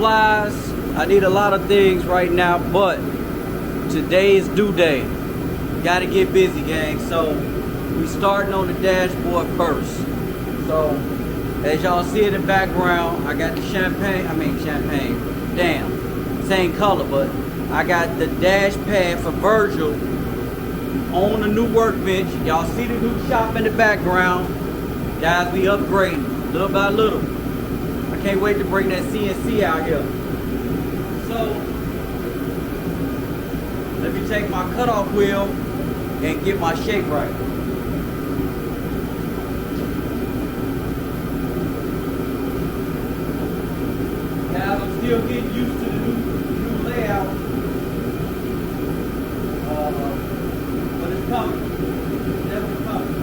supplies. I need a lot of things right now, but today is due day. Gotta get busy, gang. So we starting on the dashboard first. So as y'all see in the background, I got the champagne. Damn, same color, but I got the dash pad for Virgil on the new workbench. Y'all see the new shop in the background. Guys, we upgrading little by little. I can't wait to bring that CNC out here. So let me take my cutoff wheel and get my shape right. Guys, I'm still getting used to the new layout. But it's coming. It's definitely coming.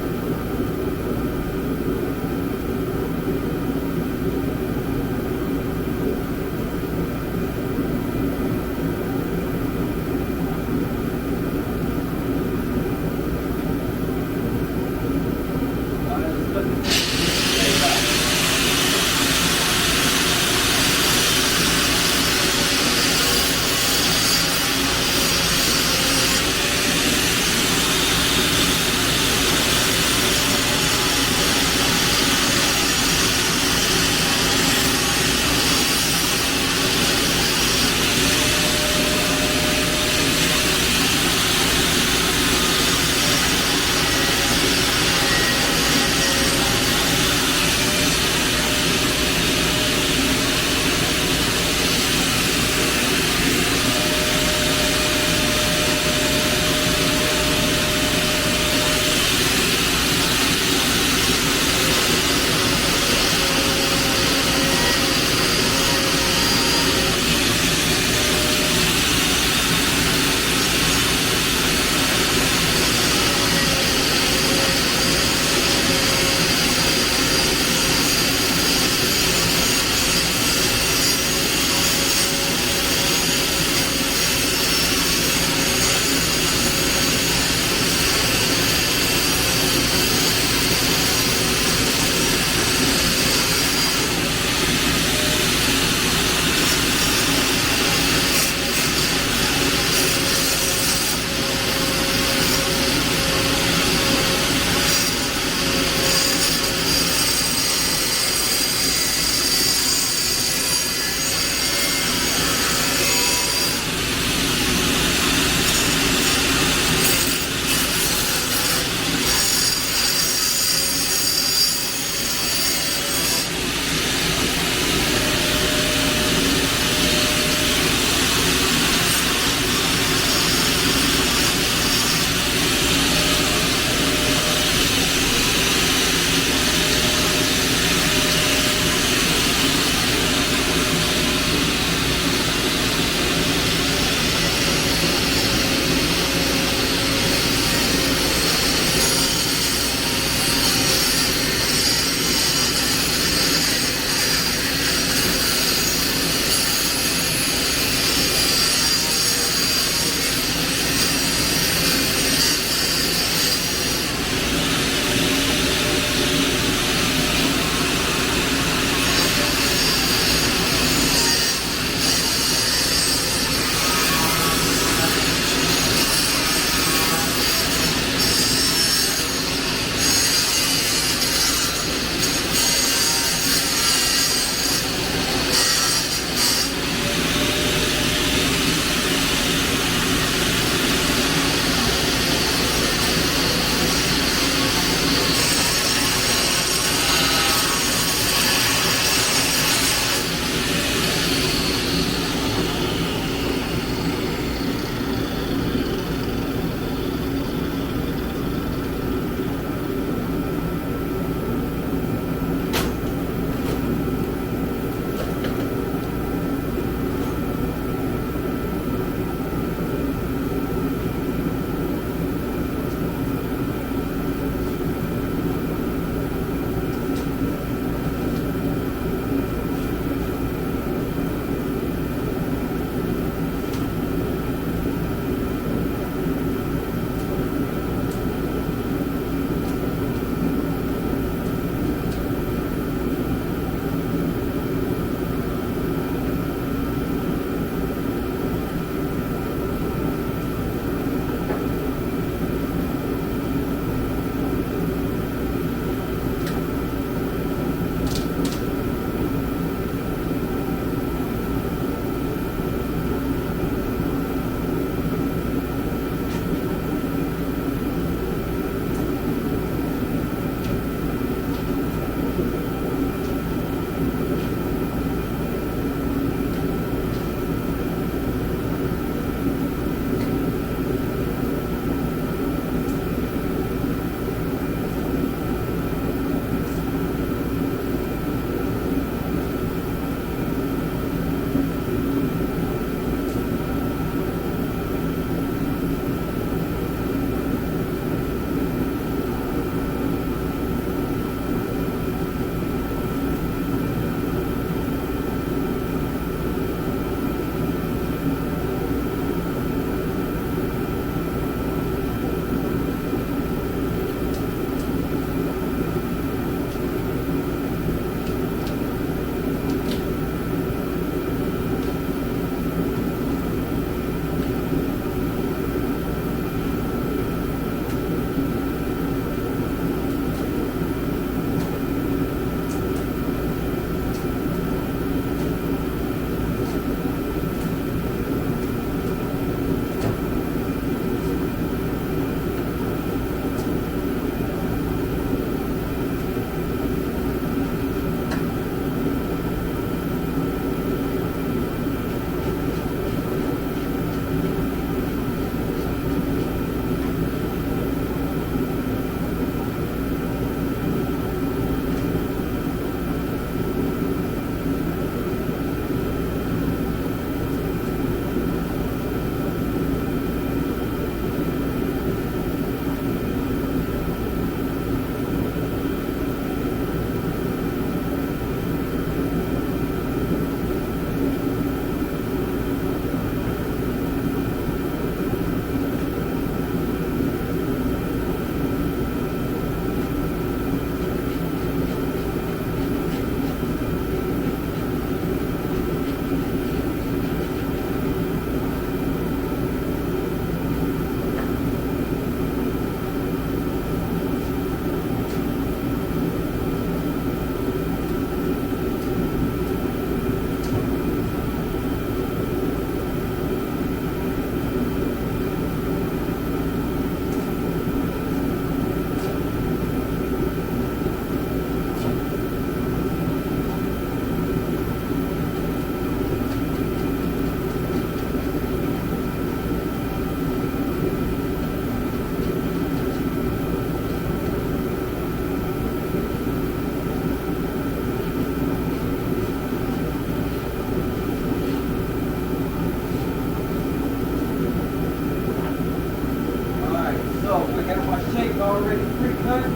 So I got my shape already pre-cut.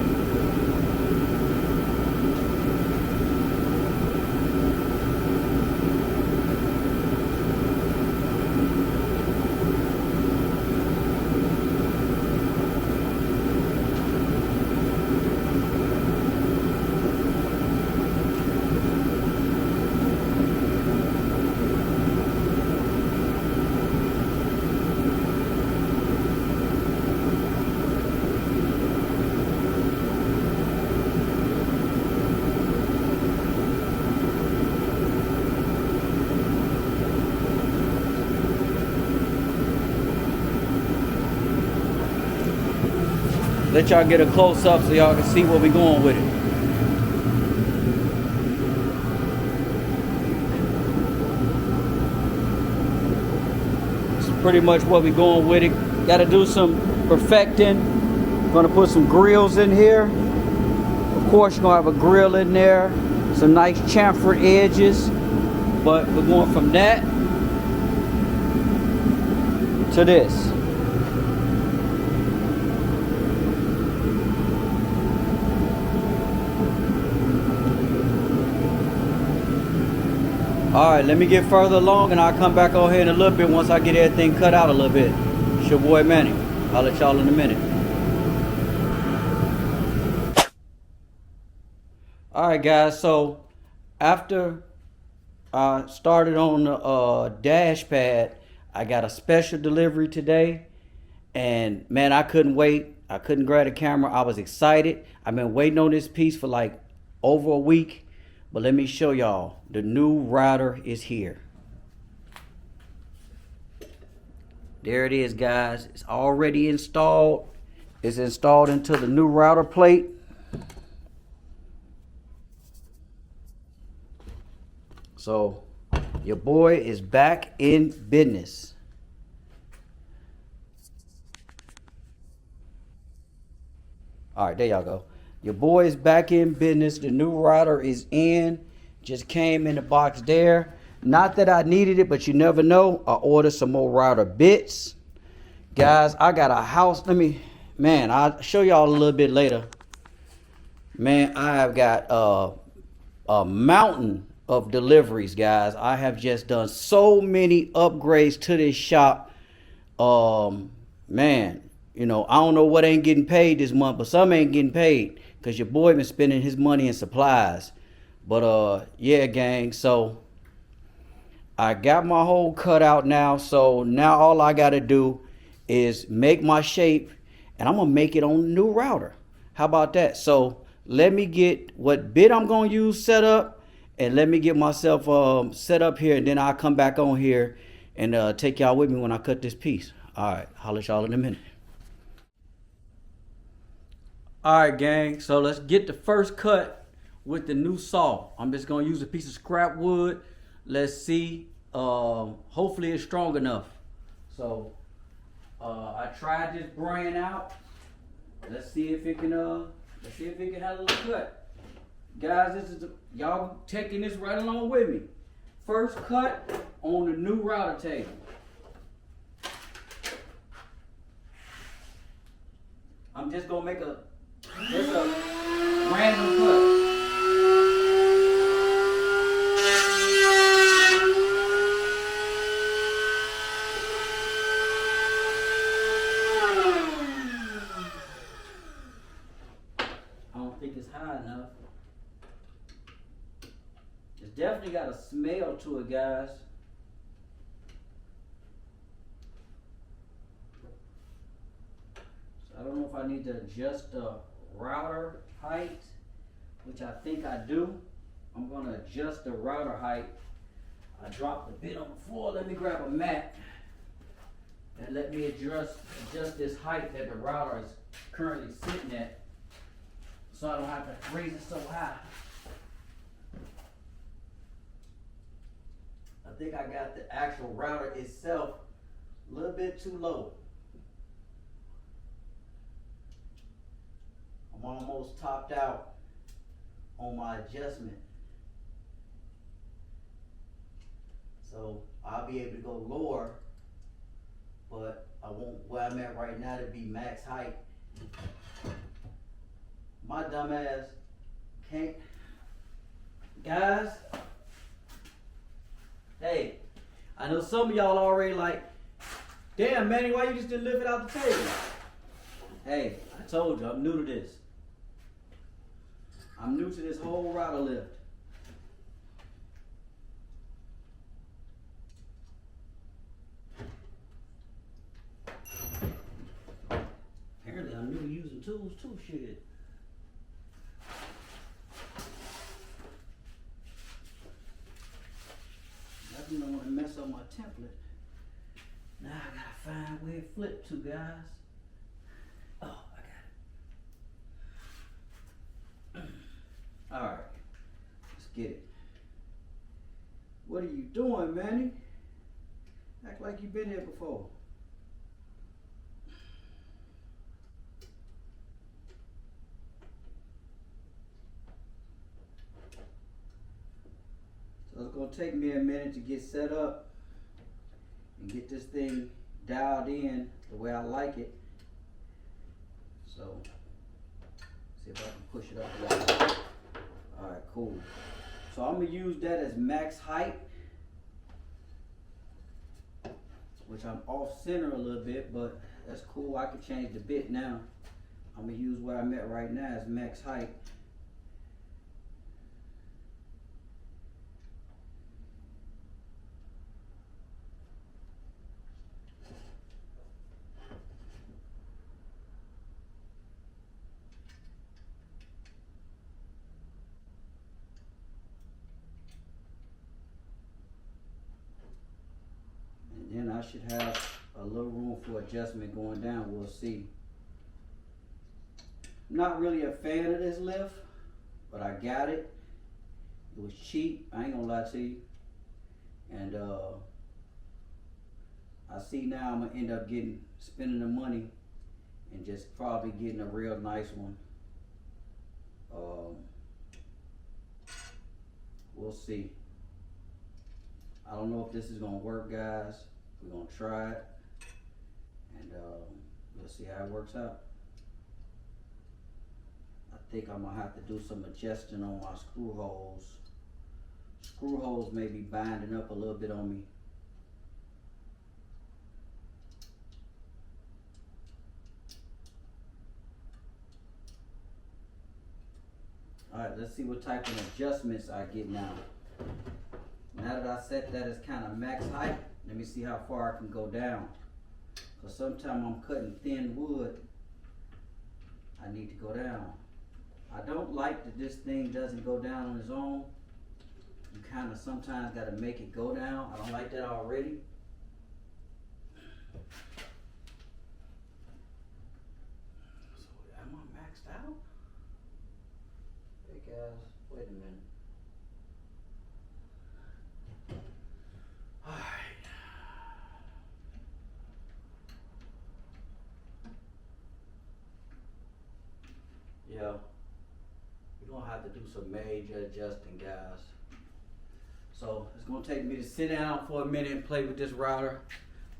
Let y'all get a close up so y'all can see where we going with it. It's pretty much what we going with it. Got to do some perfecting. Gonna put some grills in here. Of course, you're gonna have a grill in there. Some nice chamfer edges. But we're going from that to this. Alright, let me get further along and I'll come back on here in a little bit once I get everything cut out a little bit. It's your boy Manny. I'll let y'all in a minute. Alright guys, so after I started on the dash pad, I got a special delivery today. And man, I couldn't wait. I couldn't grab the camera. I was excited. I've been waiting on this piece for like over a week. But let me show y'all, the new router is here. There it is, guys. It's already installed. It's installed into the new router plate. So your boy is back in business. All right, there y'all go. Your boy is back in business. The new router is in. Just came in the box there. Not that I needed it, but you never know. I ordered some more router bits. Guys, I got a house. Man, I'll show y'all a little bit later. Man, I have got a mountain of deliveries, guys. I have just done so many upgrades to this shop. Man, you know, I don't know what ain't getting paid this month, but some ain't getting paid. Because your boy been spending his money in supplies. But yeah, gang, so I got my hole cut out now. So now all I got to do is make my shape. And I'm going to make it on the new router. How about that? So let me get what bit I'm going to use set up. And let me get myself set up here. And then I'll come back on here and take y'all with me when I cut this piece. All right, holler at y'all in a minute. Alright gang, so let's get the first cut with the new saw. I'm just going to use a piece of scrap wood. Let's see. Hopefully it's strong enough. So I tried this brand out. Let's see if it can handle the cut. Guys, this is y'all taking this right along with me. First cut on the new router table. I'm just going to make a random cut. I don't think it's high enough. It's definitely got a smell to it, guys. So I don't know if I need to adjust the router height, which I think I do. I'm going to adjust the router height. I dropped the bit on the floor. Let me grab a mat and let me adjust this height that the router is currently sitting at, so I don't have to raise it so high. I think I got the actual router itself a little bit too low. I'm almost topped out on my adjustment. So I'll be able to go lower, but I want where I'm at right now to be max height. My dumb ass can't. Guys, hey, I know some of y'all already like, damn Manny, why you just didn't lift it out the table? Hey, I told you, I'm new to this. I'm new to this whole router lift. Apparently I'm new to using tools too, shit. I do not want to mess up my template. Now I gotta find where it flipped to, guys. Oh, I got it. Alright, let's get it. What are you doing, Manny? Act like you've been here before. So it's gonna take me a minute to get set up and get this thing dialed in the way I like it. So, see if I can push it up a little. Alright, cool. So I'm gonna use that as max height, which I'm off center a little bit, but that's cool. I can change the bit now. I'm gonna use where I'm at right now as max height. And then I should have a little room for adjustment going down. We'll see. I'm not really a fan of this lift, but I got it. It was cheap, I ain't gonna lie to you. And I see now I'm gonna end up spending the money and just probably getting a real nice one. We'll see. I don't know if this is gonna work, guys. We're gonna try it, and we'll see how it works out. I think I'm gonna have to do some adjusting on my screw holes. Screw holes may be binding up a little bit on me. All right, let's see what type of adjustments I get now. Now that I set that as kind of max height, let me see how far I can go down. Because sometimes I'm cutting thin wood, I need to go down. I don't like that this thing doesn't go down on its own. You kind of sometimes got to make it go down. I don't like that already. So am I maxed out? Hey guys, wait a minute. Alright. Yeah. We're gonna have to do some major adjusting, guys. So it's gonna take me to sit down for a minute and play with this router.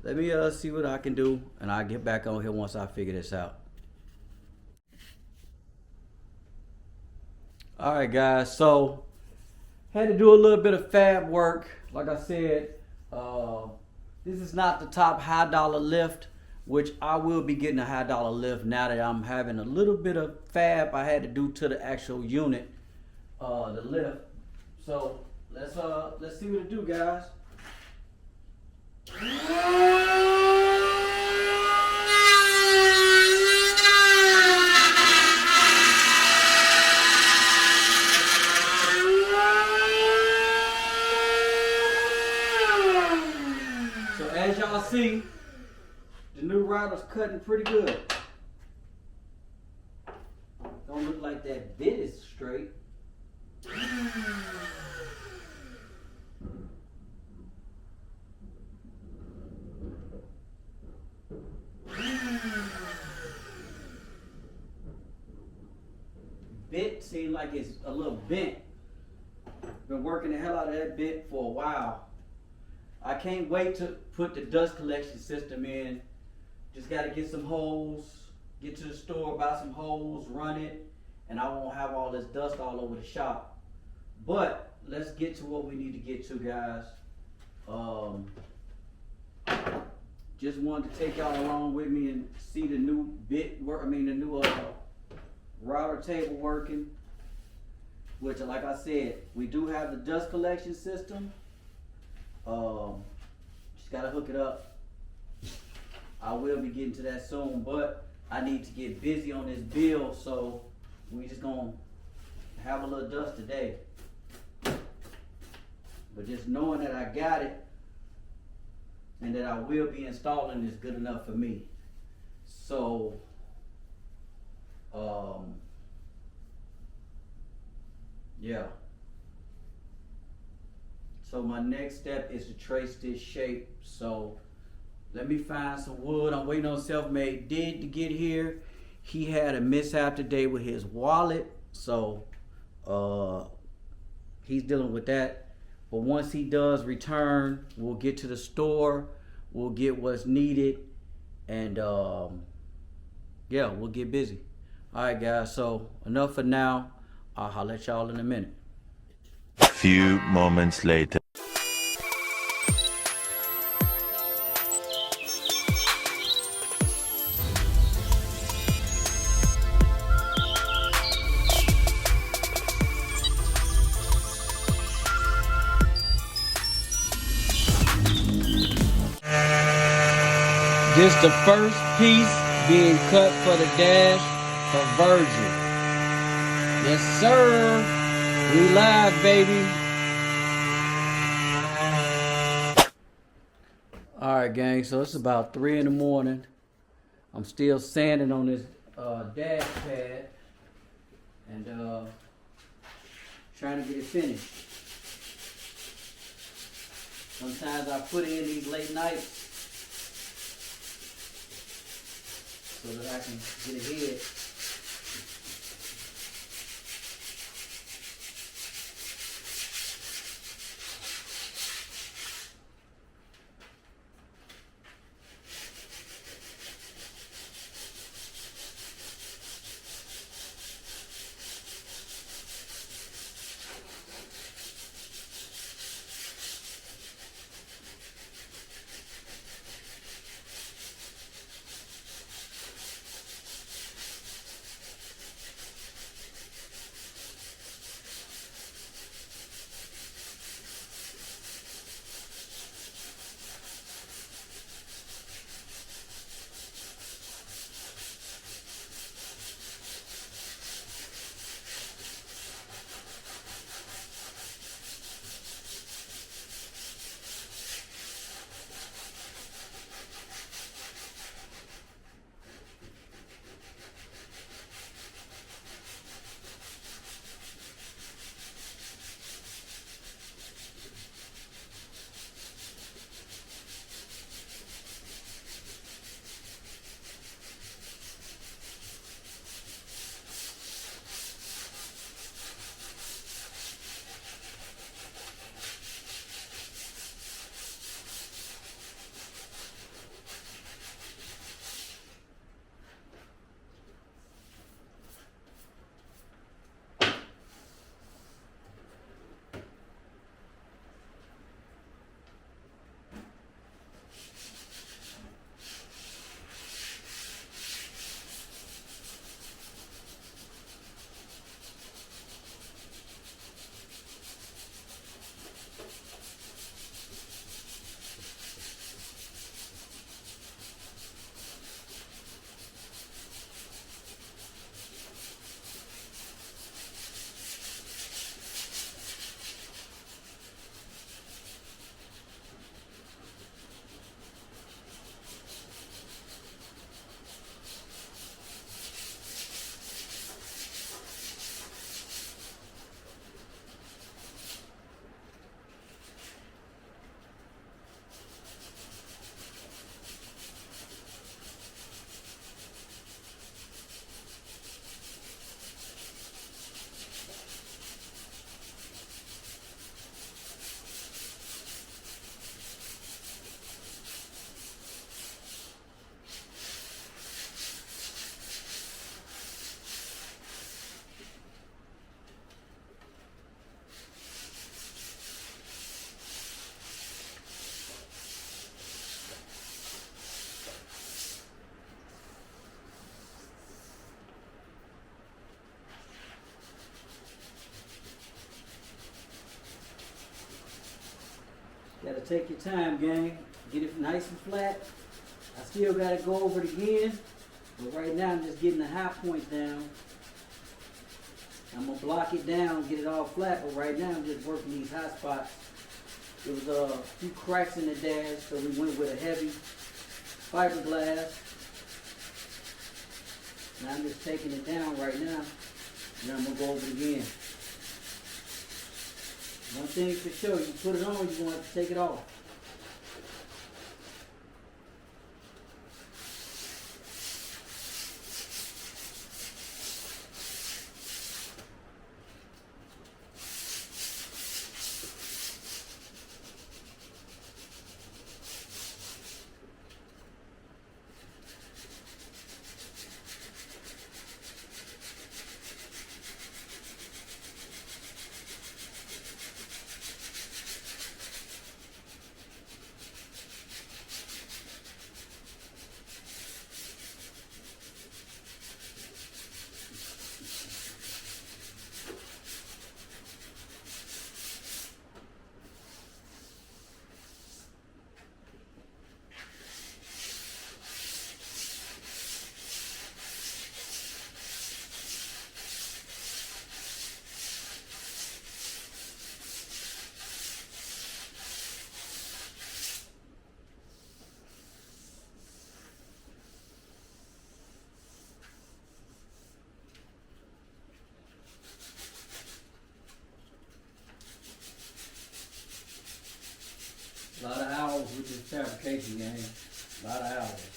Let me see what I can do, and I'll get back on here once I figure this out. Alright guys, so had to do a little bit of fab work. Like I said, this is not the top high dollar lift, which I will be getting a high dollar lift now that I'm having a little bit of fab I had to do to the actual unit, the lift. So let's see what it do, guys. So as y'all see, the new router's cutting pretty good. Don't look like that bit is straight. Bit seems like it's a little bent. Been working the hell out of that bit for a while. I can't wait to put the dust collection system in Just got to get some hose, get to the store, buy some hose, run it, and I won't have all this dust all over the shop. But let's get to what we need to get to, guys. Just wanted to take y'all along with me and see the new bit work. I mean, the new router table working. Which, like I said, we do have the dust collection system. Just gotta hook it up. I will be getting to that soon, but I need to get busy on this build, so we just gonna have a little dust today. But just knowing that I got it and that I will be installing is good enough for me. So, yeah. So my next step is to trace this shape. So let me find some wood. I'm waiting on Self-Made Did to get here. He had a mishap today with his wallet, so he's dealing with that. But once he does return, we'll get to the store, we'll get what's needed, and yeah, we'll get busy. All right, guys, so enough for now. I'll let y'all in a minute. A few moments later. This the first piece being cut for the dash for Virgil. Yes, sir. We live, baby. All right, gang. So it's about 3 in the morning. I'm still sanding on this dash pad and trying to get it finished. Sometimes I put in these late nights so that I can get ahead. But take your time, gang. Get it nice and flat. I still gotta go over it again, but right now I'm just getting the high point down. I'm gonna block it down, get it all flat, but right now I'm just working these high spots. There was a few cracks in the dash, so we went with a heavy fiberglass. Now I'm just taking it down right now, and I'm gonna go over it again. One thing for sure, you put it on, you're gonna have to take it off. A lot of hours with this fabrication game. A lot of hours.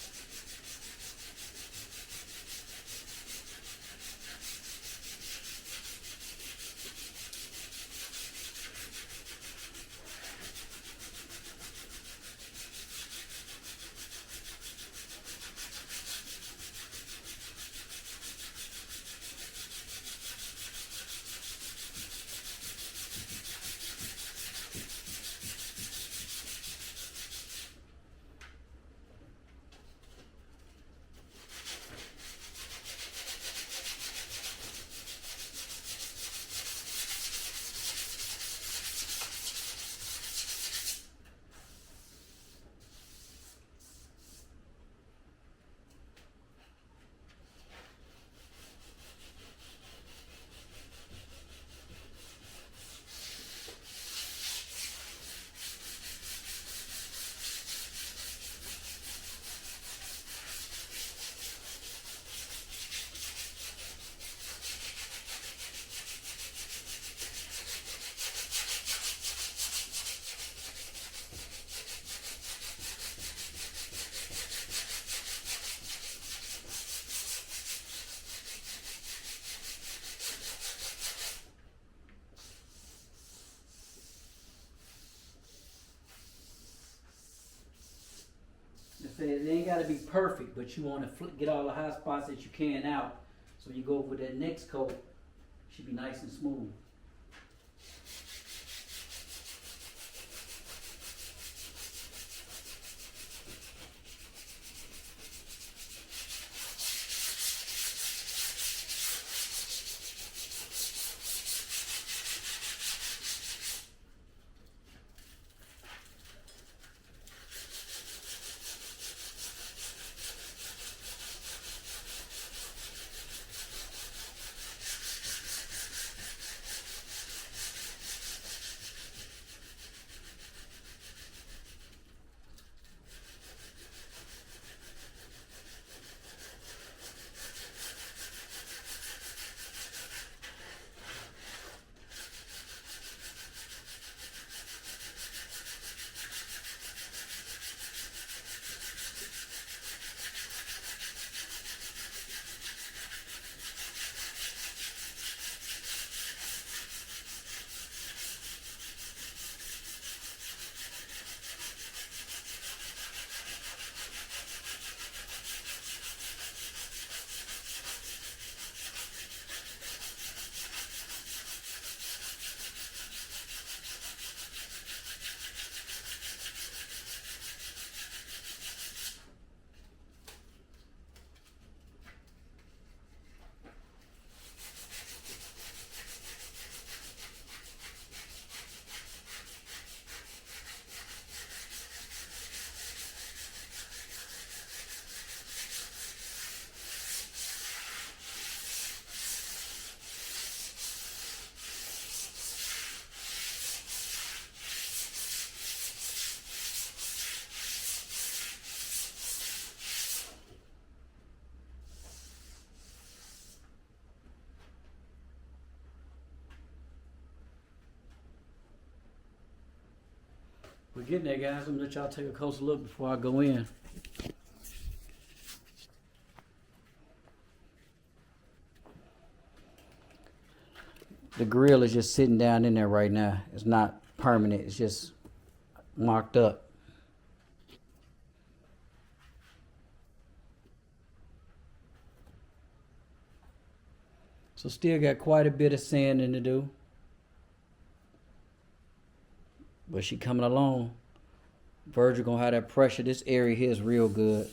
It ain't got to be perfect, but you want to get all the high spots that you can out. So you go with that next coat, should be nice and smooth. We're getting there, guys. I'm gonna let y'all take a closer look before I go in. The grill is just sitting down in there right now. It's not permanent. It's just mocked up. So still got quite a bit of sanding to do. But she coming along. Virgil gonna have that pressure. This area here is real good.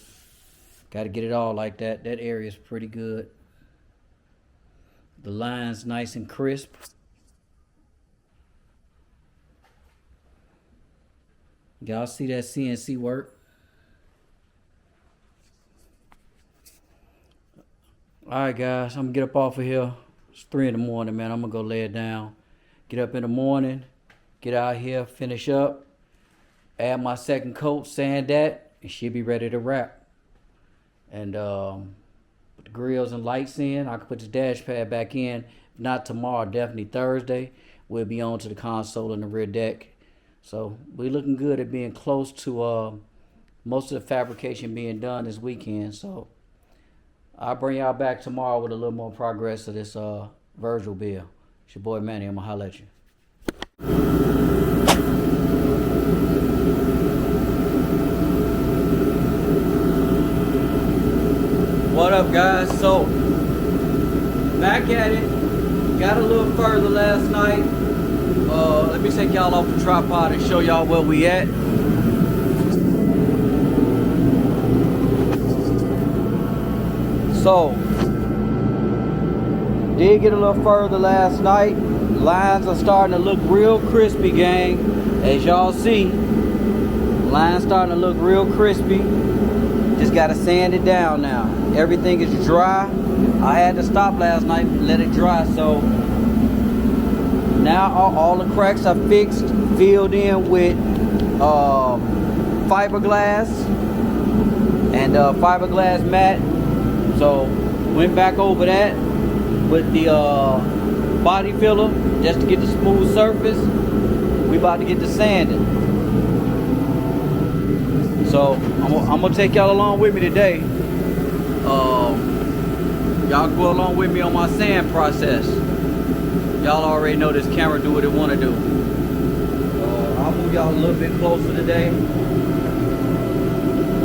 Got to get it all like that. That area is pretty good. The line's nice and crisp. Y'all see that CNC work? Alright guys, I'm gonna get up off of here. It's 3 in the morning, man. I'm gonna go lay it down. Get up in the morning, get out here, finish up, add my second coat, sand that, and she'll be ready to wrap. And put the grills and lights in. I can put the dash pad back in. If not tomorrow, definitely Thursday. We'll be on to the console and the rear deck. So we're looking good at being close to most of the fabrication being done this weekend. So I'll bring y'all back tomorrow with a little more progress of this Virgil build. It's your boy Manny. I'm gonna holler at you. What up, guys? So back at it. Got a little further last night. Let me take y'all off the tripod and show y'all where we at. So, did get a little further last night. Lines are starting to look real crispy, gang. As y'all see, lines starting to look real crispy. Just gotta sand it down now. Everything is dry. I had to stop last night and let it dry, so now all the cracks are fixed, filled in with fiberglass and fiberglass mat. So went back over that with the body filler just to get the smooth surface. We about to get the sanding. So I'm gonna take y'all along with me today. Y'all go along with me on my sand process. Y'all already know this camera do what it want to do. I'll move y'all a little bit closer today.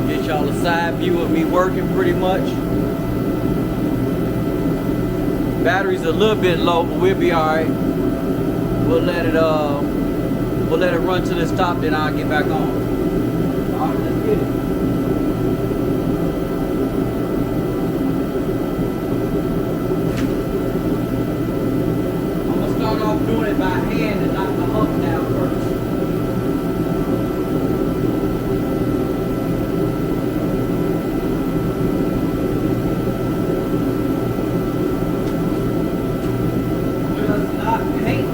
Get y'all a side view of me working pretty much. Battery's a little bit low, but we'll be alright. We'll let it run till it stops, then I'll get back on. Alright, let's get it. Doing it by hand and knock the hump down first. Does not paint.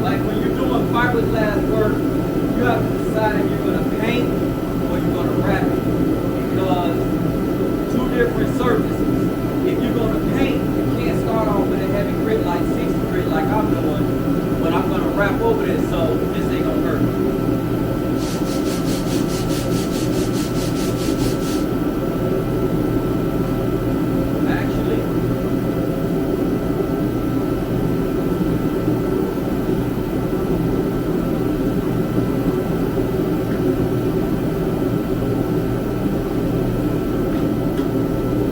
Like when you're doing fiberglass work, you have to decide if you're going to paint or you're going to wrap it. Because two different surfaces. If you're going to paint, you can't start off with a heavy grit like 60 grit like I'm doing. But I'm gonna wrap over this, so this ain't gonna hurt. Actually,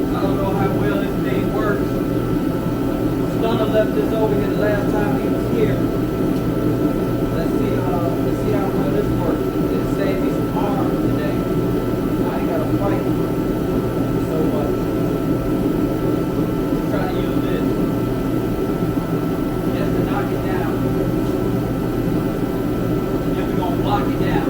I don't know how well this thing works. Stunna left this over here the last time he was here. Let's see how well this works. It saved me some arms today. I ain't gotta fight so much. Let's try to use this just to knock it down. Then we're gonna block it down.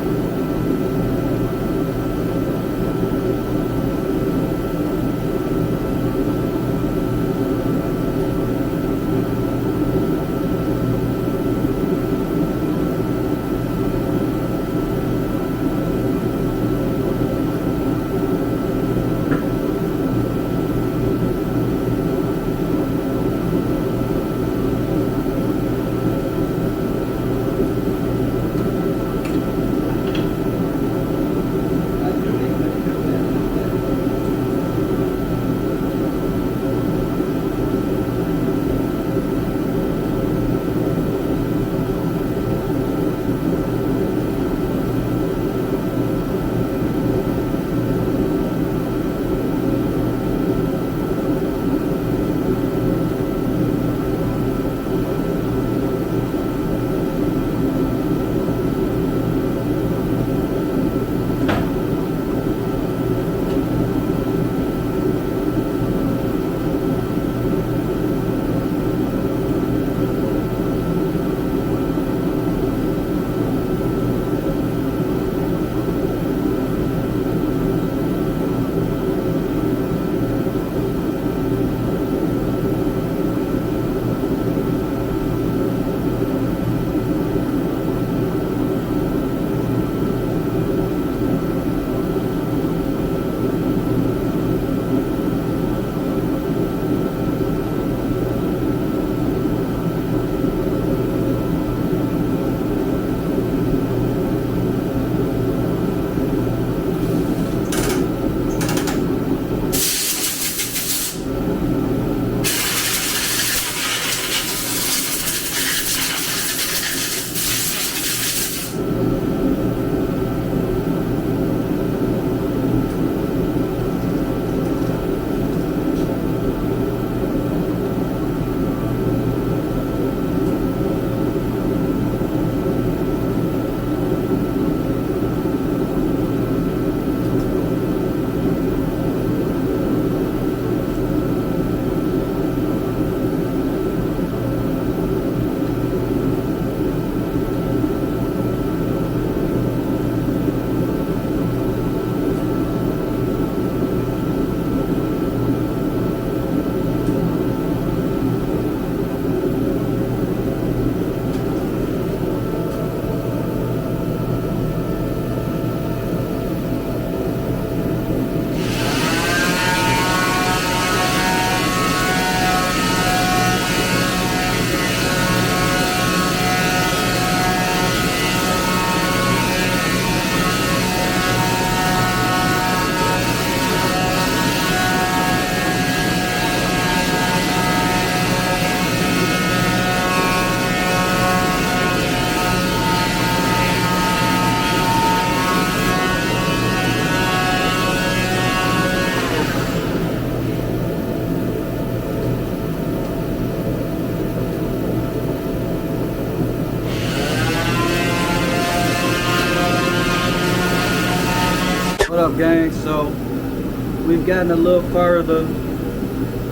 We've gotten a little further.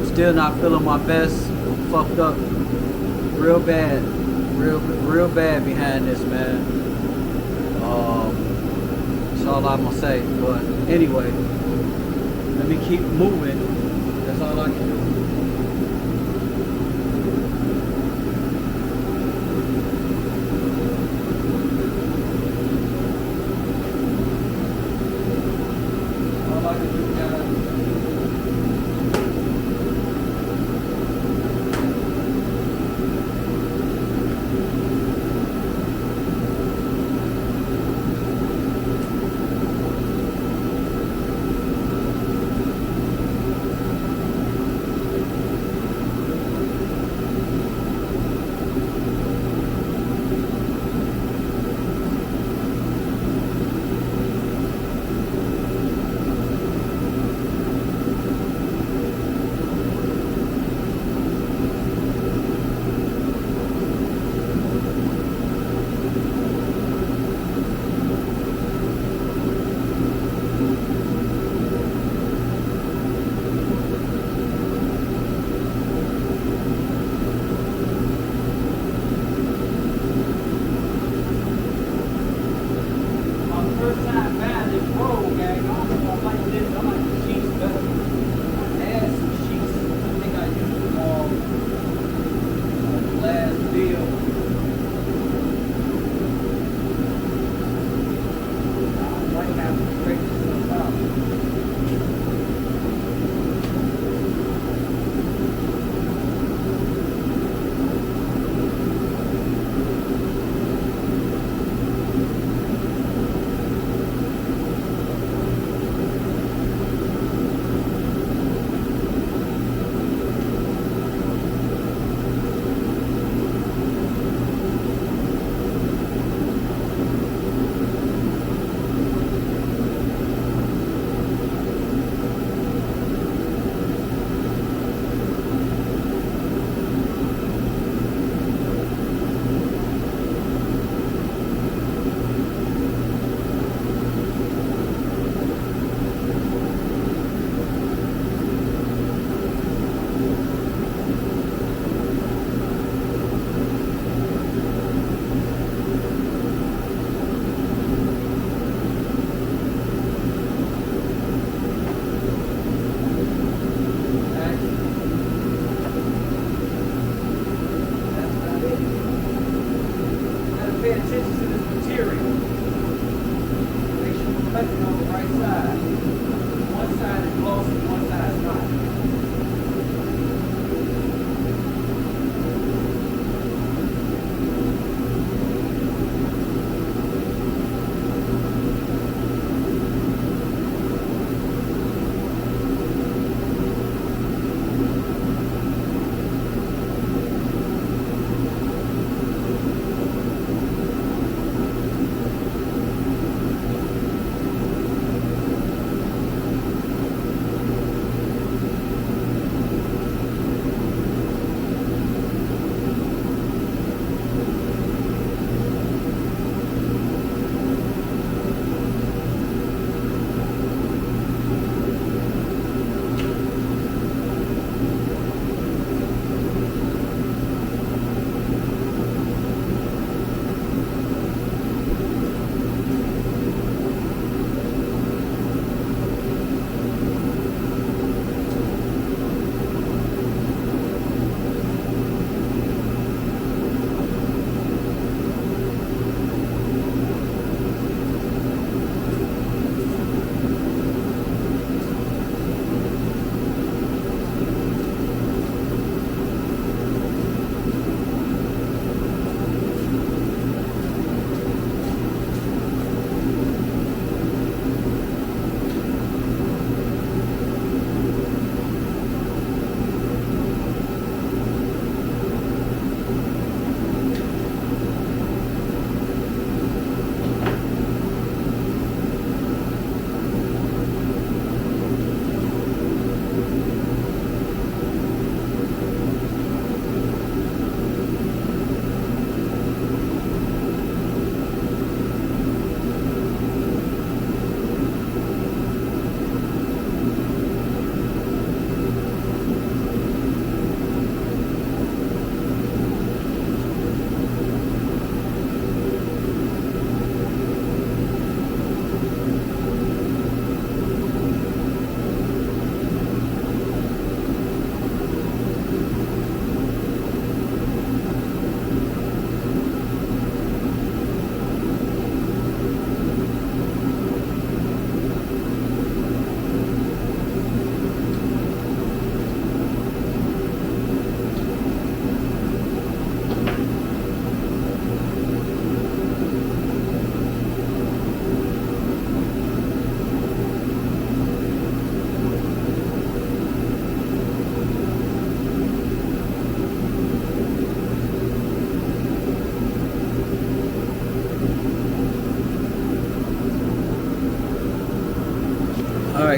Still not feeling my best. I'm fucked up real bad. Real bad behind this, man. That's all I'm gonna say. But anyway, let me keep moving. That's all I can do. All I can do, guys.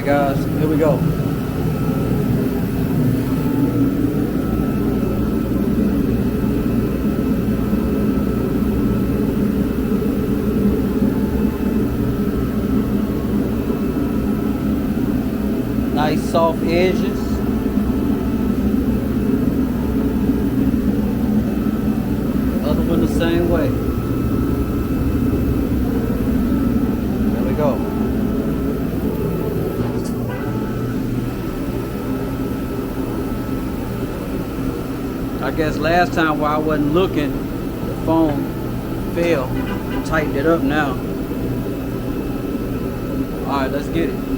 Alright guys, here we go. Nice soft edges. Other one the same way. There we go. I guess last time while I wasn't looking, the phone fell. Tightened it up now. Alright, let's get it.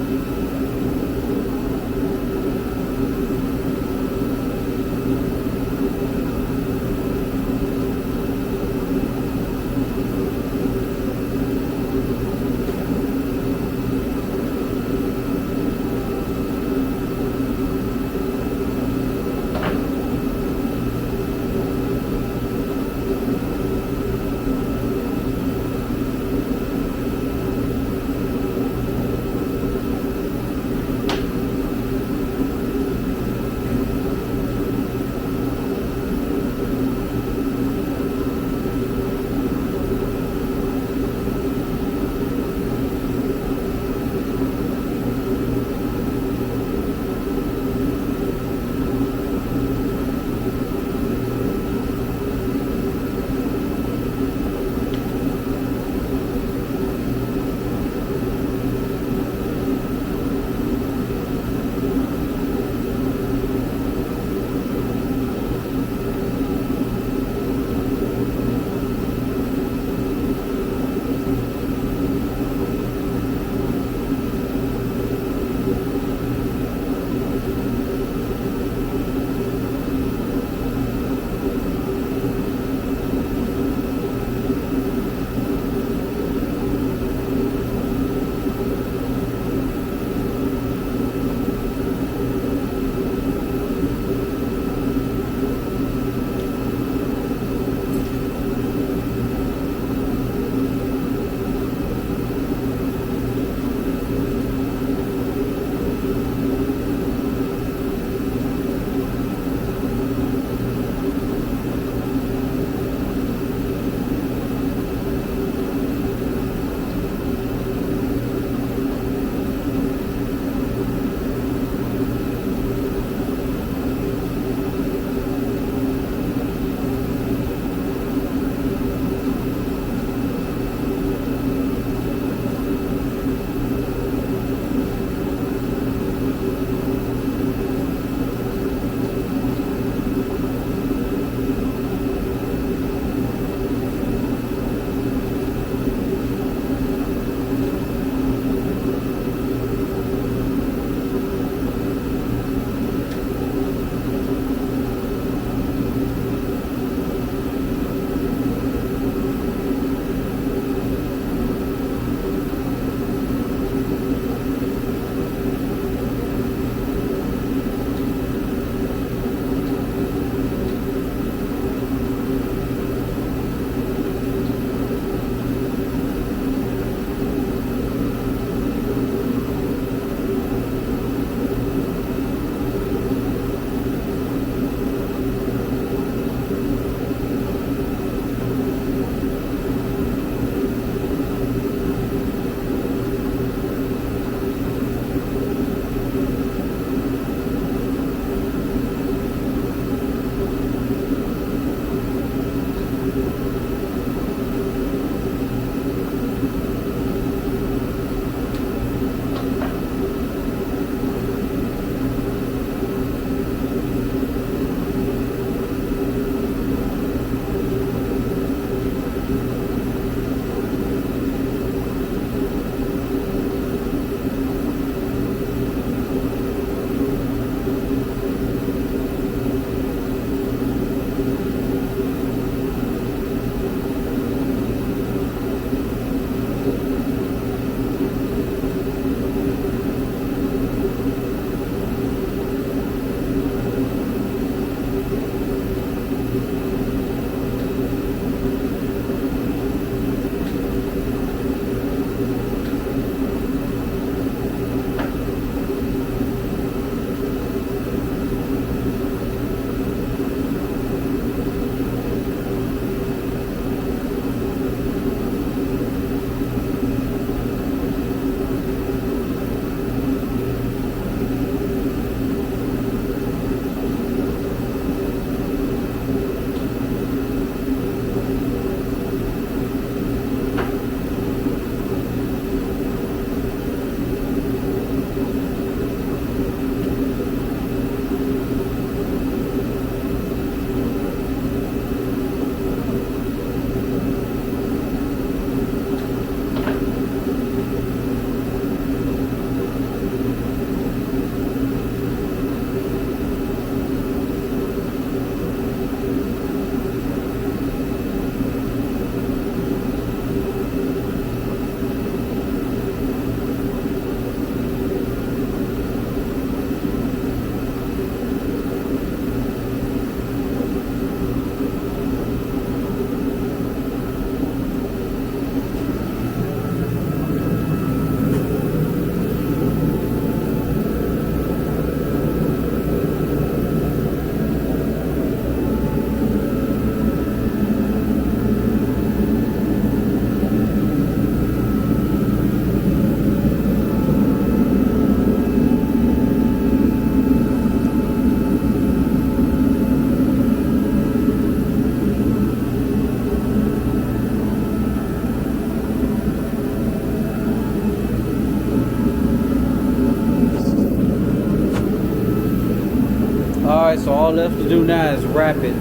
Alright, so all left to do now is wrap it.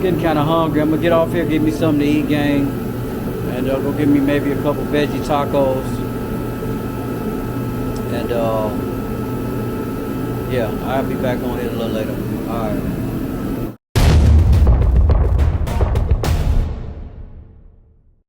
Getting kind of hungry. I'm gonna get off here, get me something to eat, gang. And go get me maybe a couple veggie tacos. And yeah, I'll be back on here a little later. Alright.